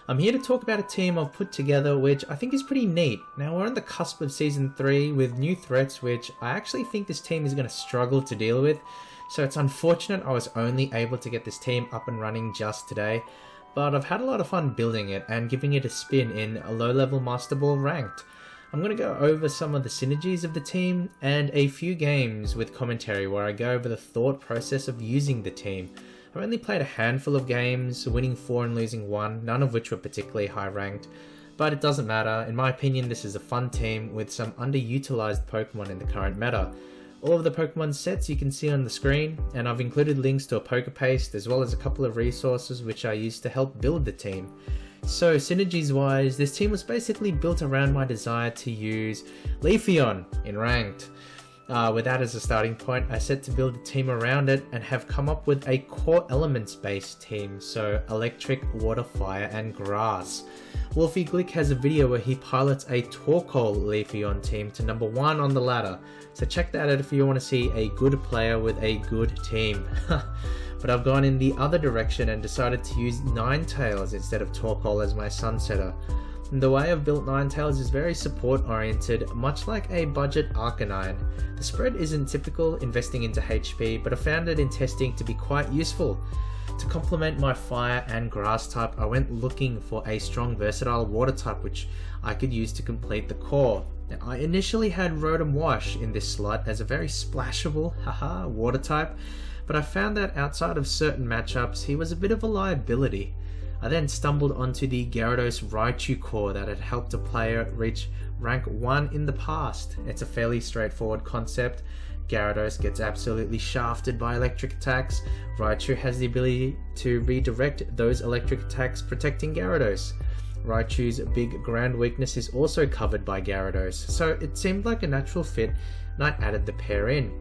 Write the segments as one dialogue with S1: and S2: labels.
S1: I'm here to talk about a team I've put together which I think is pretty neat. Now we're on the cusp of Season 3 with new threats which I actually think this team is going to struggle to deal with. So it's unfortunate I was only able to get this team up and running just today. But I've had a lot of fun building it and giving it a spin in a low-level Master Ball ranked. I'm going to go over some of the synergies of the team and a few games with commentary where I go over the thought process of using the team. I've only played a handful of games, winning 4 and losing 1, none of which were particularly high ranked, but it doesn't matter. In my opinion, this is a fun team with some underutilized Pokemon in the current meta. All of the Pokemon sets you can see on the screen, and I've included links to a Pokepaste as well as a couple of resources which I used to help build the team. So synergies wise, this team was basically built around my desire to use Leafeon in ranked. With that as a starting point, I set to build a team around it and have come up with a core elements based team, so electric, water, fire and grass. Wolfie Glick has a video where he pilots a Torkoal Leafeon team to number 1 on the ladder, so check that out if you want to see a good player with a good team. But I've gone in the other direction and decided to use Ninetales instead of Torkoal as my sunsetter. The way I've built Ninetales is very support oriented, much like a budget Arcanine. The spread isn't typical investing into HP, but I found it in testing to be quite useful. To complement my fire and grass type, I went looking for a strong versatile water type which I could use to complete the core. Now, I initially had Rotom Wash in this slot as a very splashable water type, but I found that outside of certain matchups he was a bit of a liability. I then stumbled onto the Gyarados Raichu core that had helped a player reach rank 1 in the past. It's a fairly straightforward concept. Gyarados gets absolutely shafted by electric attacks. Raichu has the ability to redirect those electric attacks, protecting Gyarados. Raichu's big ground weakness is also covered by Gyarados, so it seemed like a natural fit and I added the pair in.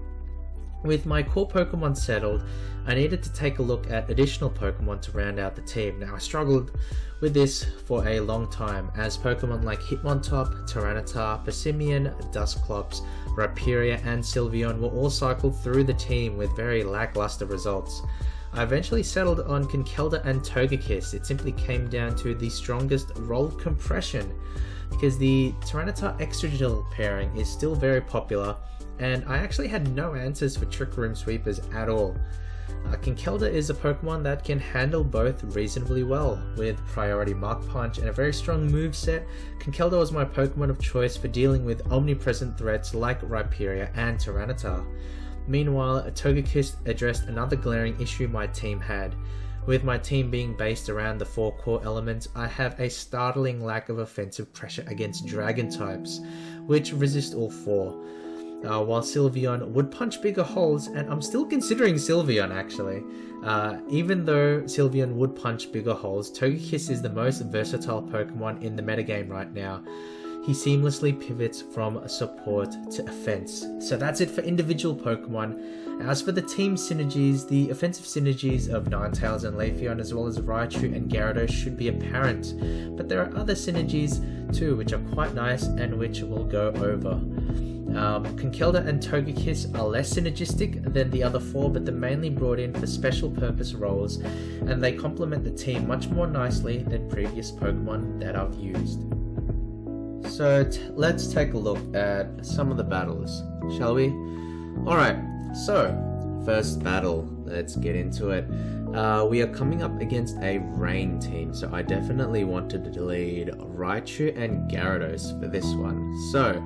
S1: With my core Pokemon settled, I needed to take a look at additional Pokemon to round out the team. Now I struggled with this for a long time, as Pokemon like Hitmontop, Tyranitar, Passimian, Dusclops, Rhyperior and Sylveon were all cycled through the team with very lackluster results. I eventually settled on Conkeldurr and Togekiss. It simply came down to the strongest roll compression, because the Tyranitar Extra pairing is still very popular, and I actually had no answers for Trick Room Sweepers at all. Conkeldurr is a Pokemon that can handle both reasonably well. With Priority Mark Punch and a very strong moveset, Conkeldurr was my Pokemon of choice for dealing with omnipresent threats like Rhyperior and Tyranitar. Meanwhile, Togekiss addressed another glaring issue my team had. With my team being based around the 4 core elements, I have a startling lack of offensive pressure against Dragon types, which resist all 4. While Sylveon would punch bigger holes, and I'm still considering Sylveon actually. Even though Sylveon would punch bigger holes, Togekiss is the most versatile Pokemon in the metagame right now. He seamlessly pivots from support to offense. So that's it for individual Pokemon. As for the team synergies, the offensive synergies of Ninetales and Leafeon as well as Raichu and Gyarados should be apparent, but there are other synergies too which are quite nice and which we'll go over. Conkeldurr and Togekiss are less synergistic than the other 4, but they're mainly brought in for special purpose roles, and they complement the team much more nicely than previous Pokemon that I've used. So let's take a look at some of the battles, shall we? Alright, so first battle, let's get into it. We are coming up against a rain team, so I definitely wanted to lead Raichu and Gyarados for this one. So,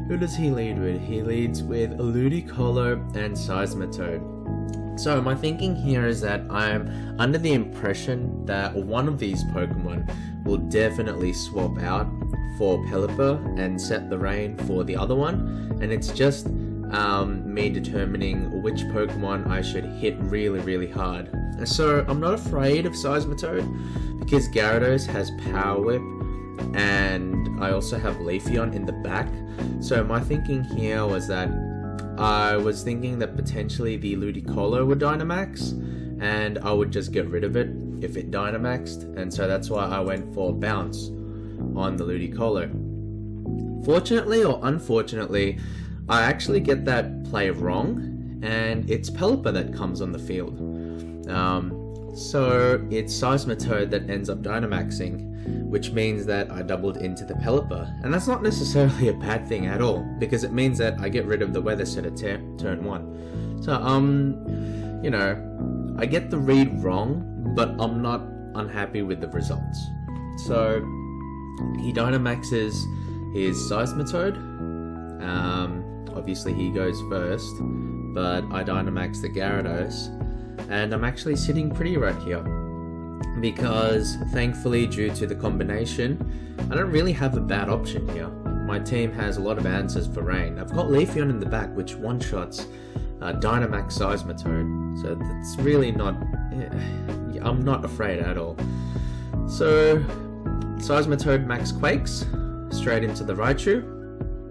S1: who does he lead with? He leads with Ludicolo and Seismitoad. So my thinking here is that I'm under the impression that one of these Pokemon will definitely swap out for Pelipper and set the rain for the other one, and it's just me determining which Pokemon I should hit really hard. So I'm not afraid of Seismitoad because Gyarados has Power Whip and I also have Leafeon in the back. So my thinking here was that I was thinking that potentially the Ludicolo would Dynamax and I would just get rid of it if it Dynamaxed, and so that's why I went for Bounce on the Ludicolo. Fortunately or unfortunately, I actually get that play wrong, and it's Pelipper that comes on the field. So it's Seismitoad that ends up Dynamaxing, which means that I doubled into the Pelipper. And that's not necessarily a bad thing at all, because it means that I get rid of the Weather Set at turn 1. So, you know, I get the read wrong, but I'm not unhappy with the results. So, he Dynamaxes his Seismitoad. Obviously he goes first, but I Dynamax the Gyarados. And I'm actually sitting pretty right here, because thankfully, due to the combination, I don't really have a bad option here. My team has a lot of answers for rain. I've got Leafeon in the back, which one-shots Dynamax Seismitoad, so that's really not... I'm not afraid at all. So, Seismitoad Max Quakes, straight into the Raichu.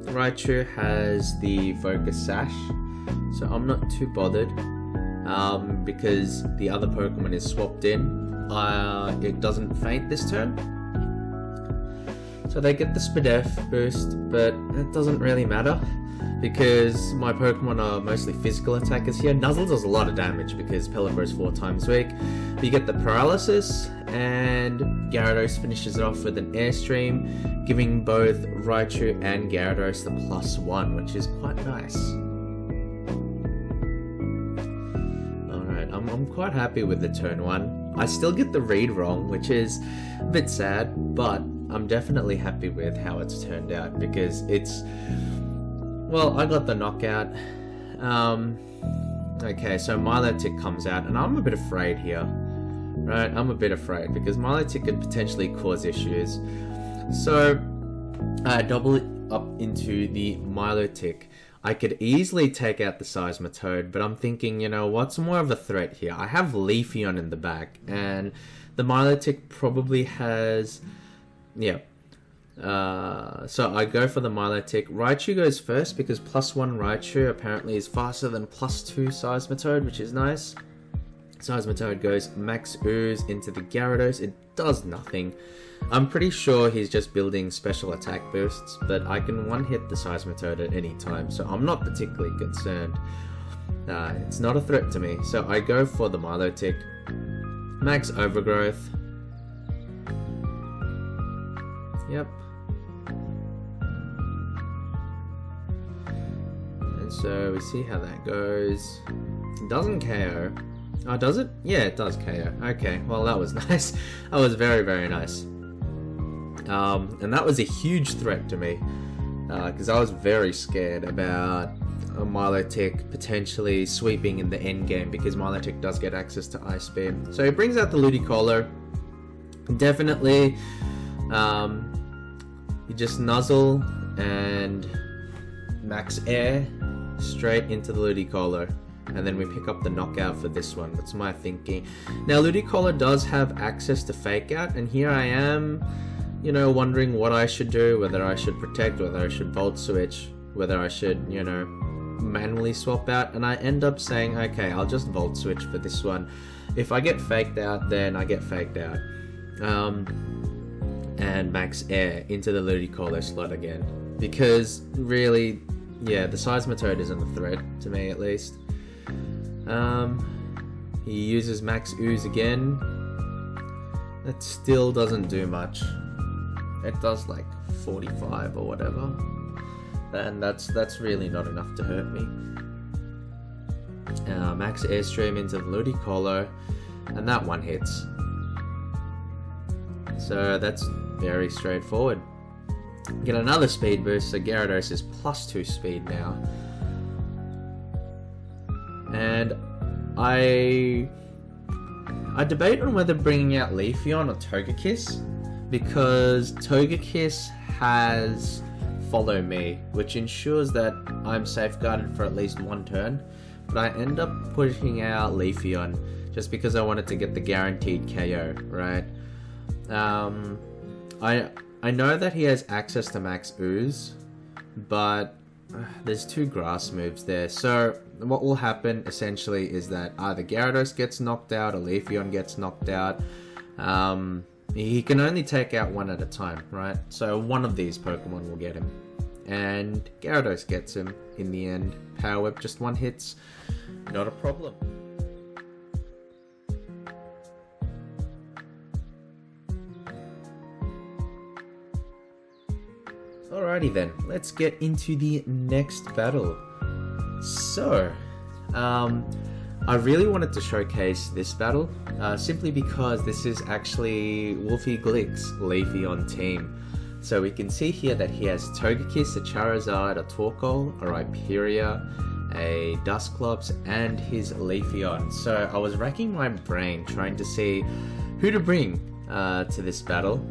S1: Raichu has the Focus Sash, so I'm not too bothered. Because the other Pokemon is swapped in, it doesn't faint this turn. So they get the Spadef boost, but it doesn't really matter because my Pokemon are mostly physical attackers here. Nuzzle does a lot of damage because Pelipper is 4 times weak. But you get the Paralysis, and Gyarados finishes it off with an Airstream, giving both Raichu and Gyarados the +1, which is quite nice. I'm quite happy with the turn 1. I still get the read wrong, which is a bit sad, but I'm definitely happy with how it's turned out because it's... Well, I got the knockout. Okay, so Milotic comes out, and I'm a bit afraid here. Right, I'm a bit afraid because Milotic could potentially cause issues. So, I double it up into the Milotic. I could easily take out the Seismitoad, but I'm thinking, you know, what's more of a threat here? I have Leafeon in the back, and the Milotic probably has... Yeah. So I go for the Milotic. Raichu goes first, because +1 Raichu apparently is faster than +2 Seismitoad, which is nice. Seismitoad goes Max Ooze into the Gyarados. It does nothing. I'm pretty sure he's just building special attack boosts, but I can one-hit the Seismitoad at any time, so I'm not particularly concerned. It's not a threat to me, so I go for the Milotic. Max Overgrowth. Yep. And so we see how that goes. It doesn't KO. Oh, does it? Yeah, it does KO. Okay, well that was nice. That was very, very nice. And that was a huge threat to me, because I was very scared about Milotic potentially sweeping in the end game, because Milotic does get access to Ice Beam. So he brings out the Ludicolo. Definitely, you just Nuzzle and Max Air straight into the Ludicolo. And then we pick up the knockout for this one. That's my thinking. Now, Ludicolo does have access to Fake Out, and here I am, you know, wondering what I should do, whether I should protect, whether I should Volt Switch, whether I should, you know, manually swap out, and I end up saying, okay, I'll just Volt Switch for this one. If I get faked out, then I get faked out. And Max Air into the Ludicolo slot again. Because, really, yeah, the Seismitoad isn't a threat, to me at least. He uses Max Ooze again. That still doesn't do much. It does like 45 or whatever. And that's really not enough to hurt me. Max Airstream into the Ludicolo, and that one hits. So that's very straightforward. Get another speed boost, so Gyarados is +2 speed now. And I debate on whether bringing out Leafeon or Togekiss, because Togekiss has Follow Me, which ensures that I'm safeguarded for at least one turn, but I end up pushing out Leafeon just because I wanted to get the guaranteed KO, right? I know that he has access to Max Ooze, but there's 2 grass moves there, so what will happen essentially is that either Gyarados gets knocked out or Leafeon gets knocked out. He can only take out one at a time, right? So one of these Pokemon will get him. And Gyarados gets him in the end. Power Whip just one hits, not a problem. Alrighty then, let's get into the next battle. So, I really wanted to showcase this battle, simply because this is actually Wolfie Glick's Leafeon team. So we can see here that he has Togekiss, a Charizard, a Torkoal, a Rhyperior, a Dusclops, and his Leafeon. So I was racking my brain trying to see who to bring to this battle,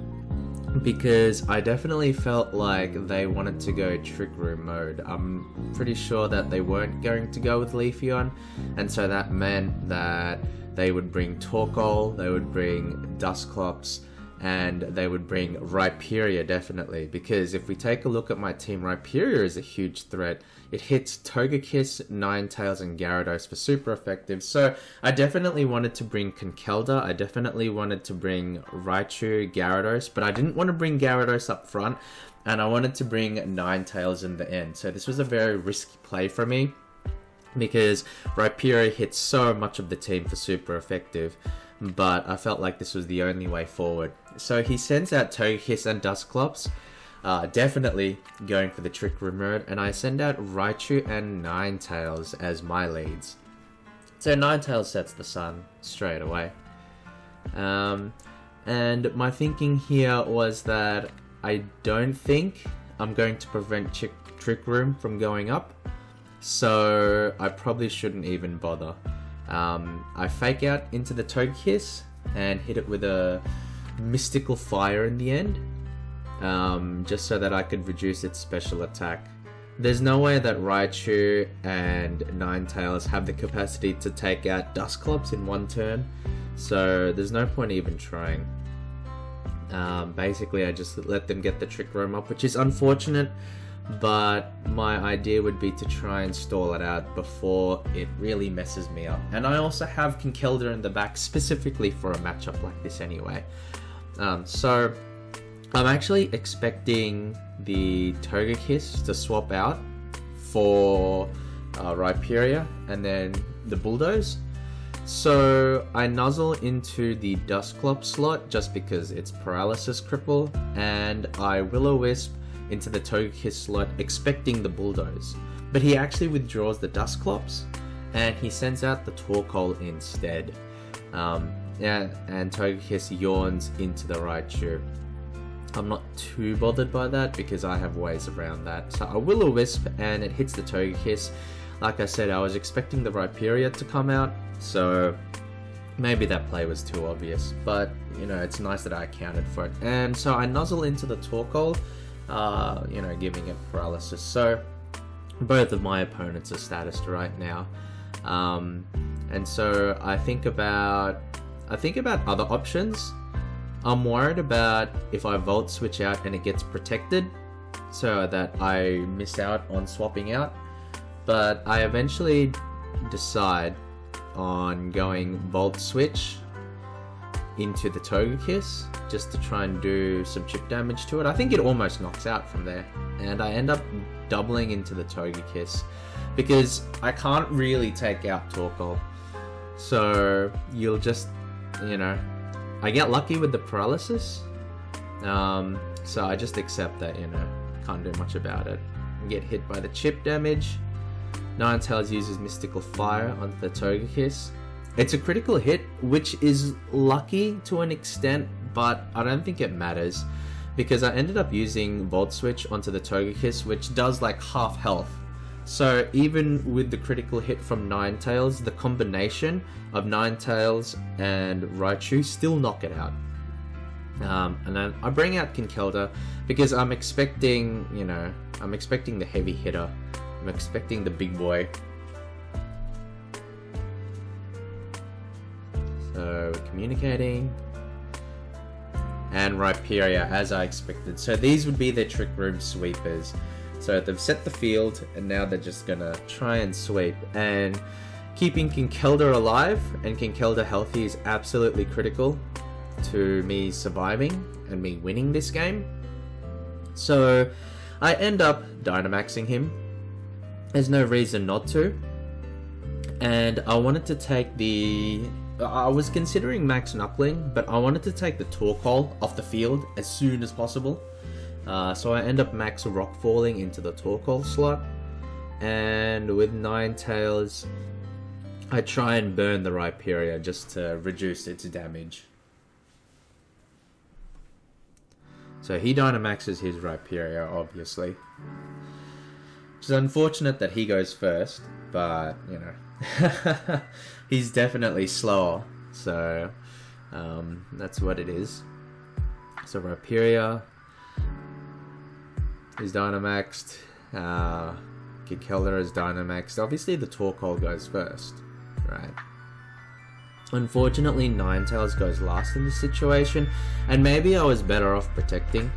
S1: because I definitely felt like they wanted to go Trick Room mode. I'm pretty sure that they weren't going to go with Leafeon, and so that meant that they would bring Torkoal, they would bring Dusclops, and they would bring Rhyperior definitely, because if we take a look at my team, Rhyperior is a huge threat. It hits Togekiss, Ninetales, and Gyarados for super effective. So I definitely wanted to bring Conkeldurr, I definitely wanted to bring Raichu, Gyarados, but I didn't want to bring Gyarados up front, and I wanted to bring Ninetales in the end. So this was a very risky play for me, because Rhyperior hits so much of the team for super effective, but I felt like this was the only way forward. So he sends out Togekiss and Dusclops, definitely going for the Trick Room mode, and I send out Raichu and Ninetales as my leads. So Ninetales sets the sun straight away. And my thinking here was that I don't think I'm going to prevent Trick Room from going up, so I probably shouldn't even bother. I fake out into the Togekiss and hit it with a Mystical Fire in the end, just so that I could reduce its special attack. There's no way that Raichu and Ninetales have the capacity to take out Dusclops in one turn, so there's no point even trying. Basically I just let them get the Trick Room up, which is unfortunate, but my idea would be to try and stall it out before it really messes me up. And I also have Conkeldurr in the back specifically for a matchup like this anyway. So I'm actually expecting the Togekiss to swap out for Rhyperior and then the Bulldoze. So I nuzzle into the Dusclops slot just because it's Paralysis Cripple, and I Will-O-Wisp into the Togekiss slot expecting the Bulldoze. But he actually withdraws the Dusclops and he sends out the Torkoal instead. And Togekiss yawns into the Raichu. I'm not too bothered by that because I have ways around that. So I Will-O-Wisp and it hits the Togekiss. Like I said, I was expecting the Rhyperior to come out, so maybe that play was too obvious, but you know, it's nice that I accounted for it. And so I nuzzle into the Torkoal, giving it paralysis. So both of my opponents are statused right now, and so I think about other options. I'm worried about if I Volt Switch out and it gets protected, so that I miss out on swapping out. But I eventually decide on going Volt Switch into the Togekiss just to try and do some chip damage to it. I think it almost knocks out from there, and I end up doubling into the Togekiss because I can't really take out Torkoal. So you'll just, I get lucky with the paralysis, so I just accept that, can't do much about it. Get hit by the chip damage. Ninetales uses Mystical Fire onto the Togekiss. It's a critical hit, which is lucky to an extent, but I don't think it matters because I ended up using Volt Switch onto the Togekiss, which does like half health. So even with the critical hit from Ninetales, the combination of Ninetales and Raichu still knock it out. And then I bring out Conkeldurr because I'm expecting the heavy hitter. I'm expecting the big boy. So we're communicating. And Rhyperior, as I expected. So these would be their Trick Room sweepers. So they've set the field, and now they're just gonna try and sweep. And keeping Conkeldurr alive and Conkeldurr healthy is absolutely critical to me surviving and me winning this game. So I end up Dynamaxing him. There's no reason not to. And I wanted to take I was considering Max Knuckling, but I wanted to take the Torkoal off the field as soon as possible. So I end up max rock falling into the Torkoal slot, and with Ninetales, I try and burn the Rhyperior just to reduce its damage. So he Dynamaxes his Rhyperior, obviously. Which is unfortunate that he goes first, but, you know, he's definitely slower, so that's what it is. So Rhyperior is Dynamaxed, Kinkeldra is Dynamaxed. Obviously the Torkoal goes first, right? Unfortunately, Ninetales goes last in this situation, and maybe I was better off protecting,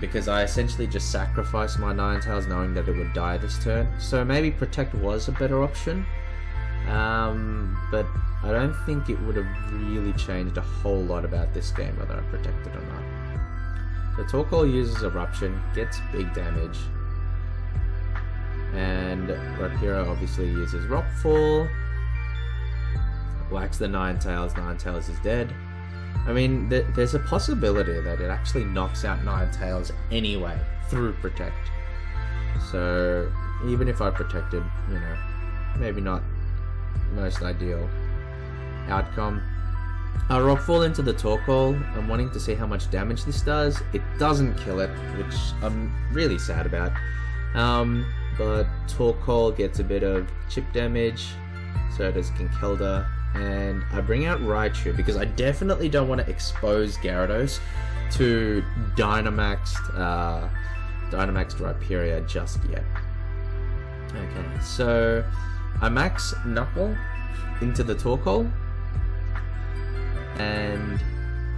S1: because I essentially just sacrificed my Ninetales knowing that it would die this turn. So maybe Protect was a better option, but I don't think it would have really changed a whole lot about this game whether I protected or not. The Torkoal uses Eruption, gets big damage, and Rhyperior obviously uses Rockfall. Whacks the Ninetales, Ninetales is dead. I mean, there's a possibility that it actually knocks out Ninetales anyway through Protect. So, even if I protected, you know, maybe not most ideal outcome. Rockfall into the Torkoal. I'm wanting to see how much damage this does. It doesn't kill it, which I'm really sad about. But Torkoal gets a bit of chip damage, so does Kinkeldra. And I bring out Raichu because I definitely don't want to expose Gyarados to Dynamaxed Rhyperior just yet. Okay, so I max Knuckle into the Torkoal, and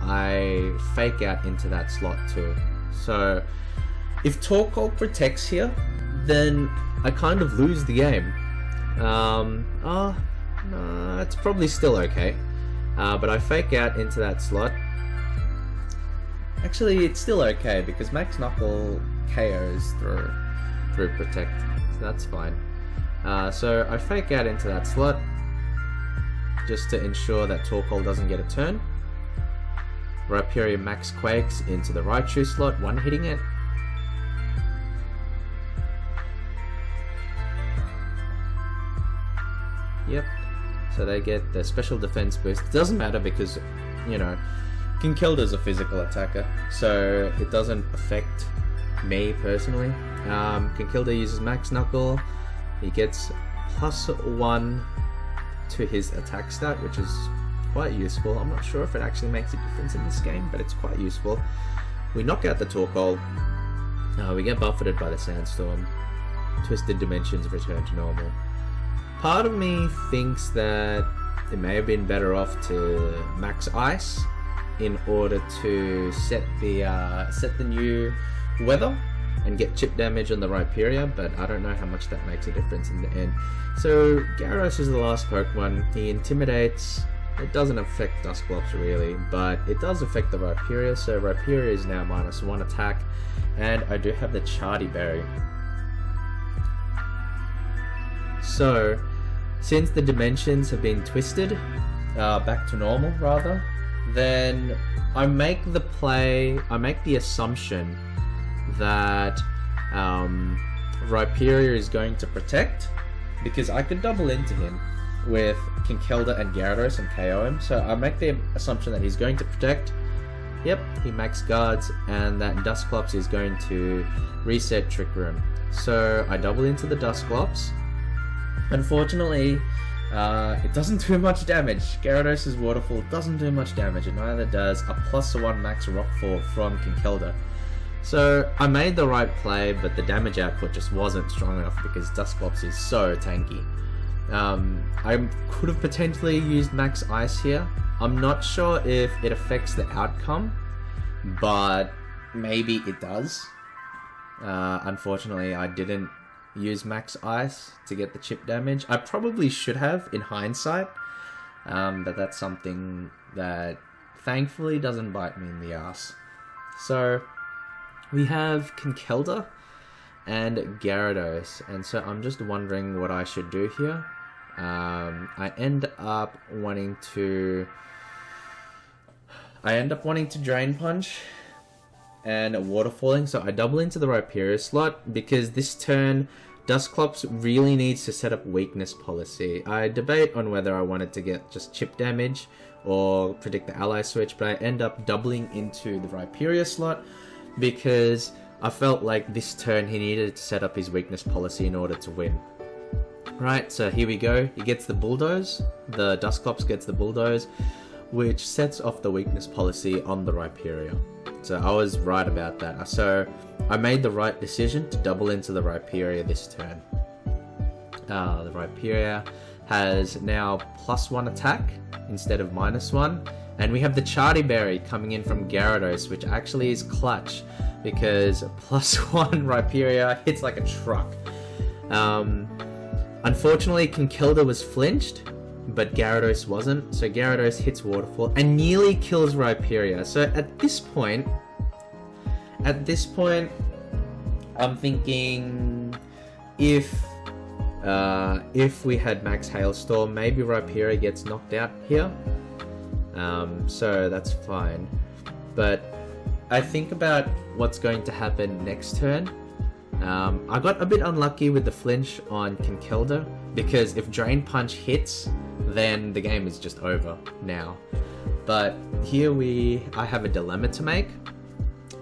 S1: I fake out into that slot too. So if Torkoal protects here, then I kind of lose the game. No, it's probably still okay. But I fake out into that slot. Actually, it's still okay because Max Knuckle KOs through Protect. So that's fine. So I fake out into that slot just to ensure that Torkoal doesn't get a turn. Rhyperior Max Quakes into the Raichu slot, one hitting it. Yep. So they get the special defense boost. It doesn't matter because, you know, Kinkeldra is a physical attacker, so it doesn't affect me personally. Kinkeldra uses Max Knuckle. He gets +1 to his attack stat, which is quite useful. I'm not sure if it actually makes a difference in this game, but it's quite useful. We knock out the Torkoal. We get buffeted by the Sandstorm. Twisted Dimensions return to normal. Part of me thinks that it may have been better off to max Ice in order to set the new weather and get chip damage on the Rhyperior, but I don't know how much that makes a difference in the end. So Gyarados is the last Pokemon. He intimidates. It doesn't affect Dusclops really, but it does affect the Rhyperior, so Rhyperior is now -1 attack, and I do have the Chardy Berry. So, since the dimensions have been twisted, back to normal rather, then I make the assumption that Rhyperior is going to protect, because I could double into him with Kinkeldra and Gyarados and KO him, so I make the assumption that he's going to protect. Yep, he max guards, and that Dusclops is going to reset Trick Room. So I double into the Dusclops. Unfortunately, it doesn't do much damage. Gyarados' Waterfall doesn't do much damage, and neither does a +1 max Rockfall from Kinkeldra. So I made the right play, but the damage output just wasn't strong enough because Dusclops is so tanky. I could have potentially used max Ice here. I'm not sure if it affects the outcome, but maybe it does. Unfortunately, I didn't use max Ice to get the chip damage. I probably should have in hindsight, but that's something that thankfully doesn't bite me in the ass. So we have Kinkeldra and Gyarados, and so I'm just wondering what I should do here. I end up wanting to Drain Punch, and waterfalling, so I double into the Rhyperior slot because this turn Dusclops really needs to set up weakness policy. I debate on whether I wanted to get just chip damage or predict the ally switch, but I end up doubling into the Rhyperior slot because I felt like this turn he needed to set up his weakness policy in order to win. Right, so here we go. He gets the Bulldoze. The Dusclops gets the Bulldoze, which sets off the weakness policy on the Rhyperior. So I was right about that. So I made the right decision to double into the Rhyperior this turn. The Rhyperior has now +1 attack instead of -1. And we have the Charty Berry coming in from Gyarados, which actually is clutch because +1 Rhyperior hits like a truck. Unfortunately, Kinkilda was flinched, but Gyarados wasn't. So Gyarados hits Waterfall and nearly kills Rhyperior. So at this point, I'm thinking if we had Max Hailstorm, maybe Rhyperior gets knocked out here. So that's fine. But I think about what's going to happen next turn. I got a bit unlucky with the flinch on Kinkilda because if Drain Punch hits, then the game is just over now. But here I have a dilemma to make.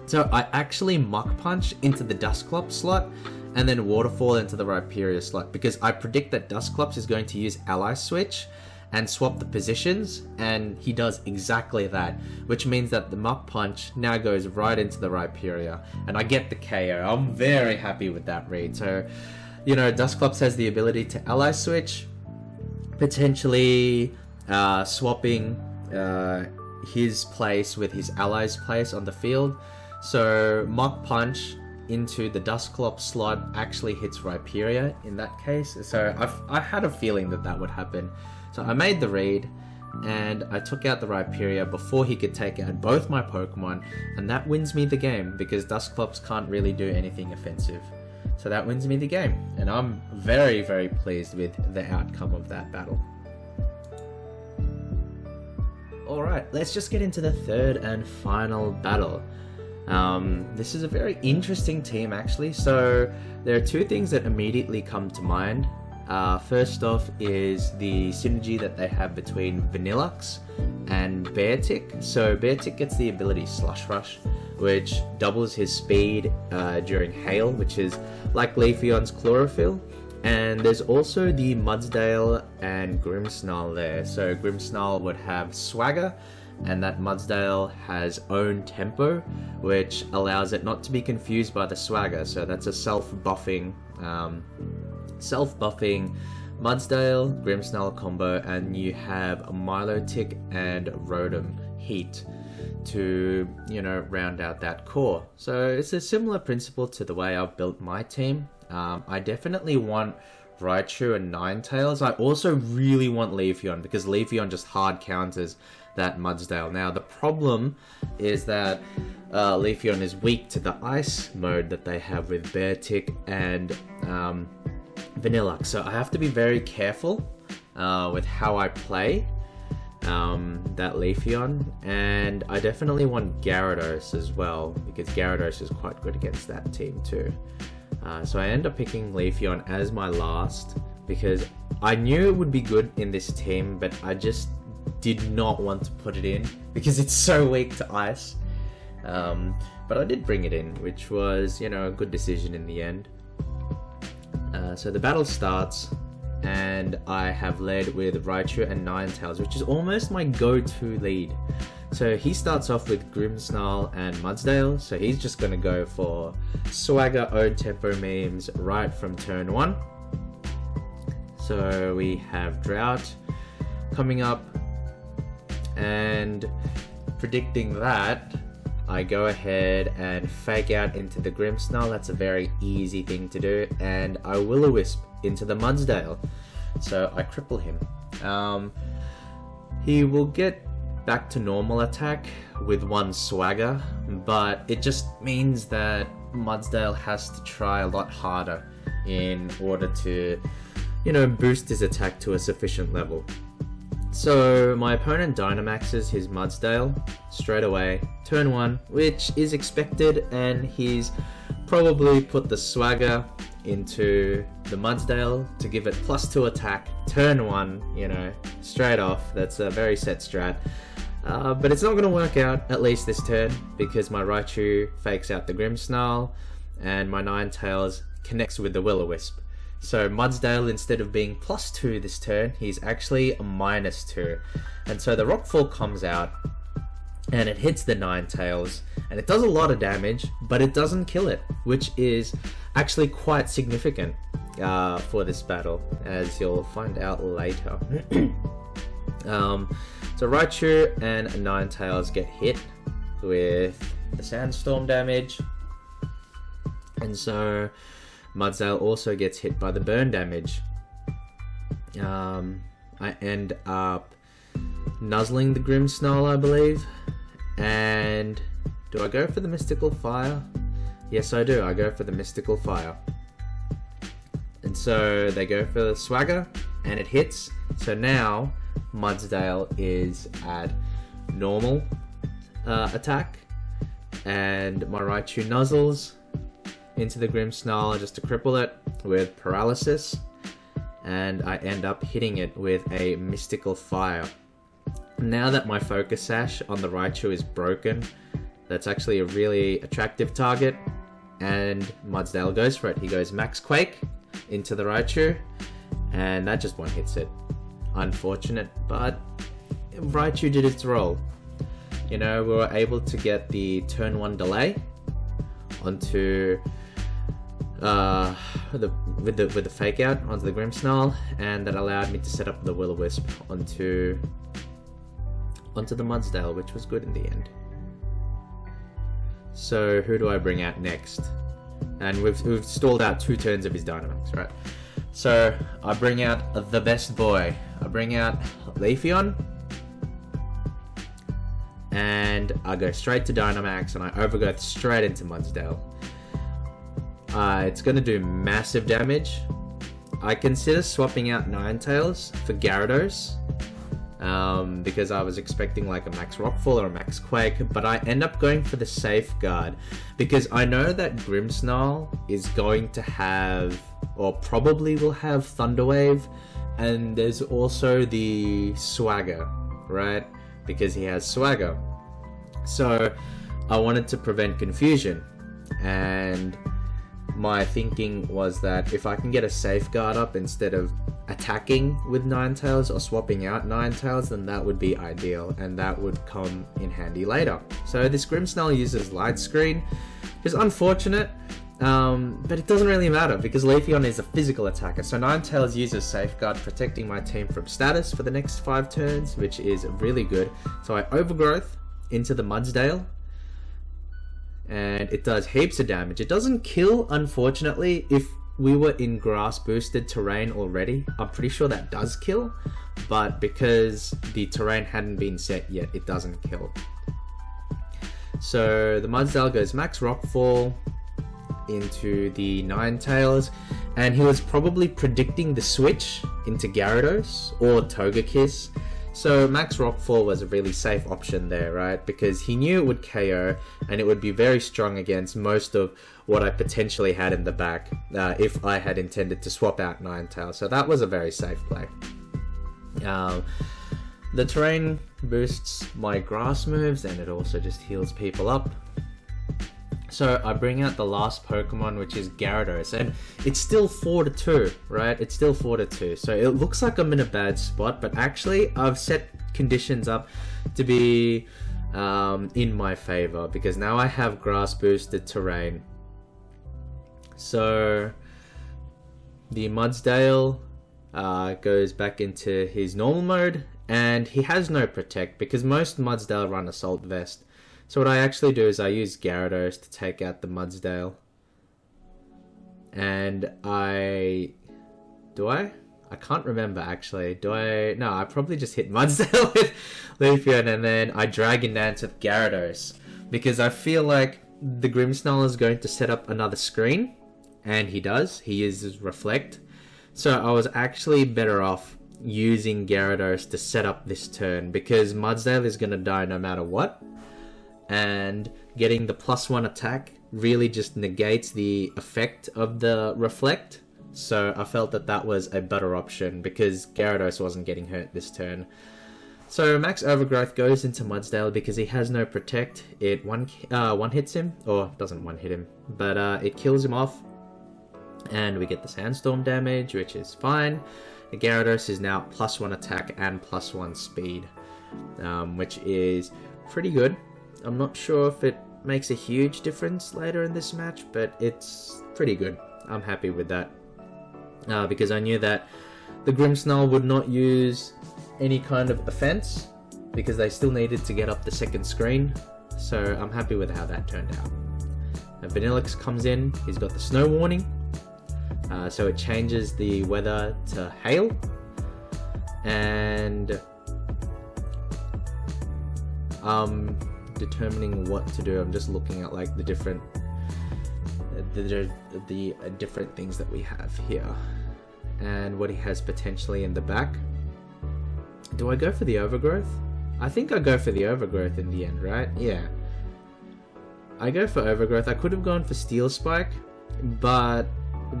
S1: So I actually Muck Punch into the Dusclops slot and then Waterfall into the Rhyperior slot because I predict that Dusclops is going to use Ally Switch and swap the positions, and he does exactly that, which means that the Muck Punch now goes right into the Rhyperior, and I get the KO. I'm very happy with that read. So, you know, Dusclops has the ability to Ally Switch, potentially swapping his place with his ally's place on the field. So Muck Punch into the Dusclops slot actually hits Rhyperior in that case. So I had a feeling that would happen. So I made the read, and I took out the Rhyperior before he could take out both my Pokemon, and that wins me the game because Dusclops can't really do anything offensive. So that wins me the game, and I'm very, very pleased with the outcome of that battle. Alright, let's just get into the third and final battle. This is a very interesting team actually. So there are two things that immediately come to mind. First off is the synergy that they have between Vanillux and Beartic. So Beartic gets the ability Slush Rush, which doubles his speed during Hail, which is like Leafeon's Chlorophyll. And there's also the Mudsdale and Grimmsnarl there. So Grimmsnarl would have Swagger, and that Mudsdale has Own Tempo, which allows it not to be confused by the Swagger. So that's a self-buffing Mudsdale, Grimmsnarl combo, and you have Milotic and Rotom Heat to, you know, round out that core. So it's a similar principle to the way I've built my team. I definitely want Raichu and Ninetales. I also really want Leafeon because Leafeon just hard counters that Mudsdale. Now the problem is that Leafeon is weak to the ice mode that they have with Beartic and Vanillux, so I have to be very careful with how I play that Leafeon, and I definitely want Gyarados as well because Gyarados is quite good against that team too. So I end up picking Leafeon as my last because I knew it would be good in this team, but I just did not want to put it in because it's so weak to ice. But I did bring it in, which was, you know, a good decision in the end. So the battle starts, and I have led with Raichu and Ninetales, which is almost my go-to lead. So he starts off with Grimmsnarl and Mudsdale, so he's just going to go for Swagger Own Tempo memes right from turn 1. So we have Drought coming up, and predicting that, I go ahead and fake out into the Grimmsnarl. That's a very easy thing to do, and I Will-O-Wisp into the Mudsdale. So I cripple him. He will get back to normal attack with one Swagger, but it just means that Mudsdale has to try a lot harder in order to, you know, boost his attack to a sufficient level. So my opponent Dynamaxes his Mudsdale straight away, turn 1, which is expected, and he's probably put the Swagger into the Mudsdale to give it +2 attack, turn 1, you know, straight off. That's a very set strat. But it's not going to work out, at least this turn, because my Raichu fakes out the Grimmsnarl, and my Ninetales connects with the Will-O-Wisp. So Mudsdale, instead of being +2 this turn, he's actually a -2. And so the Rockfall comes out, and it hits the Ninetales, and it does a lot of damage, but it doesn't kill it, which is actually quite significant for this battle, as you'll find out later. So Raichu and Ninetales get hit with the Sandstorm damage, and so Mudsdale also gets hit by the burn damage. I end up nuzzling the Grimmsnarl, I believe, and do I go for the Mystical Fire? Yes, I do. I go for the Mystical Fire. And so they go for the Swagger, and it hits. So now Mudsdale is at normal attack, and my Raichu nuzzles into the Grimmsnarl just to cripple it with Paralysis, and I end up hitting it with a Mystical Fire. Now that my Focus Sash on the Raichu is broken, that's actually a really attractive target, and Mudsdale goes for it. He goes Max Quake into the Raichu, and that just one-hits it. Unfortunate, but Raichu did its role. You know, we were able to get the turn 1 delay onto with the fake out onto the Grimmsnarl, and that allowed me to set up the Will-O-Wisp onto the Mudsdale, which was good in the end. So who do I bring out next? And we've stalled out 2 turns of his Dynamax, right? So I bring out the best boy. I bring out Leafeon, and I go straight to Dynamax, and I overgrowth straight into Mudsdale. It's going to do massive damage. I consider swapping out Ninetales for Gyarados, because I was expecting like a Max Rockfall or a Max Quake, but I end up going for the Safeguard, because I know that Grimmsnarl is going to have, or probably will have, Thunder Wave, and there's also the Swagger, right? Because he has Swagger. So I wanted to prevent confusion, and my thinking was that if I can get a Safeguard up instead of attacking with Ninetales or swapping out Ninetales, then that would be ideal, and that would come in handy later. So this Grimmsnarl uses Light Screen, which is unfortunate, but it doesn't really matter because Leafeon is a physical attacker. So Ninetales uses Safeguard, protecting my team from status for the next 5 turns, which is really good. So I overgrowth into the Mudsdale, and it does heaps of damage. It doesn't kill, unfortunately. If we were in grass boosted terrain already, I'm pretty sure that does kill, but because the terrain hadn't been set yet, it doesn't kill. So the Mudsdale goes Max Rockfall into the Ninetales, and he was probably predicting the switch into Gyarados or Togekiss. So Max Rockfall was a really safe option there, right? Because he knew it would KO, and it would be very strong against most of what I potentially had in the back if I had intended to swap out Ninetales. So that was a very safe play. The terrain boosts my grass moves, and it also just heals people up. So I bring out the last Pokemon, which is Gyarados, and it's still 4-2, right? It's still 4-2. So it looks like I'm in a bad spot, but actually I've set conditions up to be in my favor, because now I have grass boosted terrain. So the Mudsdale goes back into his normal mode, and he has no Protect because most Mudsdale run Assault Vest. So what I actually do is I use Gyarados to take out the Mudsdale. And I can't remember actually. No, I probably just hit Mudsdale with Leafeon, and then I Dragon Dance with Gyarados. Because I feel like the Grimmsnarl is going to set up another screen. And he does. He uses Reflect. So I was actually better off using Gyarados to set up this turn, because Mudsdale is going to die no matter what, and getting the +1 attack really just negates the effect of the Reflect. So I felt that that was a better option because Gyarados wasn't getting hurt this turn. So Max Overgrowth goes into Mudsdale because he has no Protect. It one hits him, or doesn't one hit him, but it kills him off. And we get the Sandstorm damage, which is fine. The Gyarados is now +1 attack and +1 speed, which is pretty good. I'm not sure if it makes a huge difference later in this match, but it's pretty good. I'm happy with that. Because I knew that the Grimmsnarl would not use any kind of offense because they still needed to get up the second screen. So I'm happy with how that turned out. Now Vanillix comes in, he's got the snow warning. So it changes the weather to hail. And determining what to do. I'm just looking at like the different different things that we have here and what he has potentially in the back. Do I go for the Overgrowth? I think I go for the Overgrowth in the end, right? Yeah, I go for Overgrowth. I could have gone for Steel Spike, but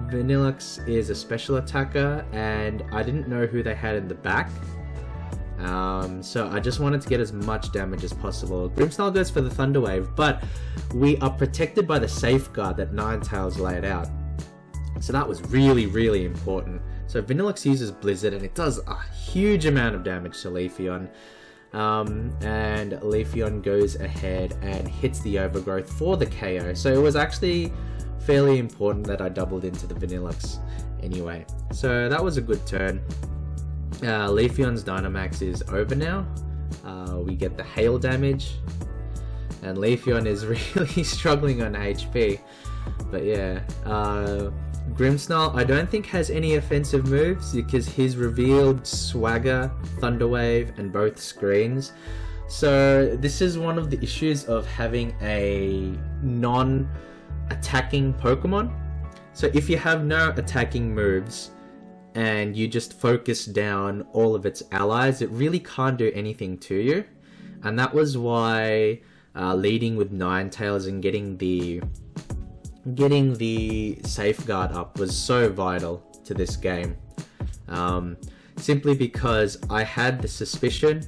S1: Vanillix is a special attacker and I didn't know who they had in the back. So I just wanted to get as much damage as possible. Grimmsnarl goes for the Thunder Wave, but we are protected by the safeguard that Ninetales laid out. So that was really, really important. So Vanillix uses Blizzard and it does a huge amount of damage to Leafeon. And Leafeon goes ahead and hits the Overgrowth for the KO. So it was actually fairly important that I doubled into the Vanillix anyway. So that was a good turn. Leafeon's Dynamax is over now. We get the hail damage, and Leafeon is really struggling on HP. But yeah, Grimmsnarl I don't think has any offensive moves because he's revealed Swagger, Thunder Wave, and both screens. So this is one of the issues of having a non-attacking Pokemon. So if you have no attacking moves and you just focus down all of its allies, it really can't do anything to you. And that was why leading with Ninetales and getting the safeguard up was so vital to this game. Simply because I had the suspicion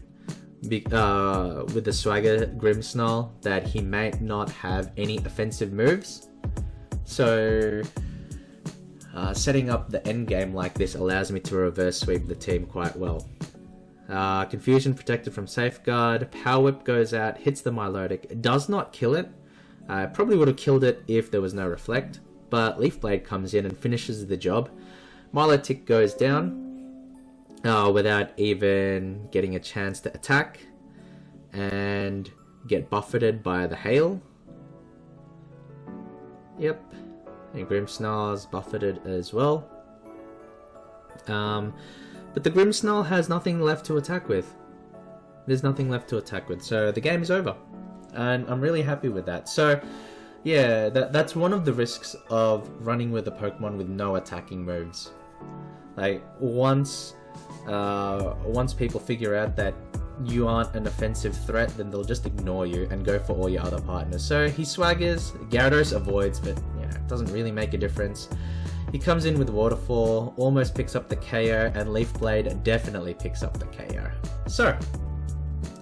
S1: with the Swagger Grimmsnarl that he might not have any offensive moves. So setting up the end game like this allows me to reverse sweep the team quite well. Confusion protected from Safeguard. Power Whip goes out, hits the Milotic, does not kill it. Probably would have killed it if there was no Reflect, but Leaf Blade comes in and finishes the job. Milotic goes down without even getting a chance to attack and get buffeted by the hail. Yep. And Grimmsnarl's buffeted as well. But the Grimmsnarl has nothing left to attack with. There's nothing left to attack with, so the game is over. And I'm really happy with that. So, yeah, that's one of the risks of running with a Pokemon with no attacking moves. Like, once people figure out that you aren't an offensive threat, then they'll just ignore you and go for all your other partners. So he swaggers, Gyarados avoids, but it doesn't really make a difference. He comes in with Waterfall, almost picks up the KO, and Leaf Blade definitely picks up the KO. So,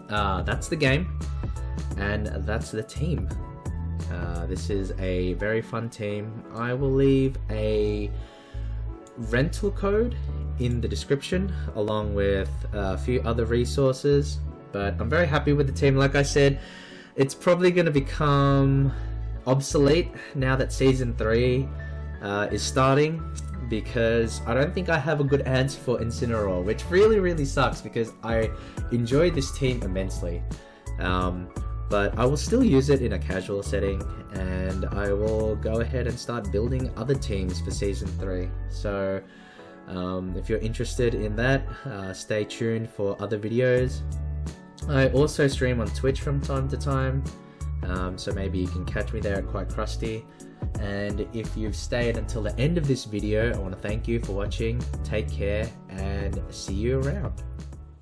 S1: that's the game, and that's the team. This is a very fun team. I will leave a rental code in the description along with a few other resources, but I'm very happy with the team. Like I said, it's probably going to become obsolete now that Season 3 is starting, because I don't think I have a good answer for Incineroar, which really sucks because I enjoy this team immensely. But I will still use it in a casual setting, and I will go ahead and start building other teams for Season 3. So if you're interested in that, stay tuned for other videos. I also stream on Twitch from time to time, so maybe you can catch me there at Quite Crusty. And if you've stayed until the end of this video, I want to thank you for watching. Take care and see you around.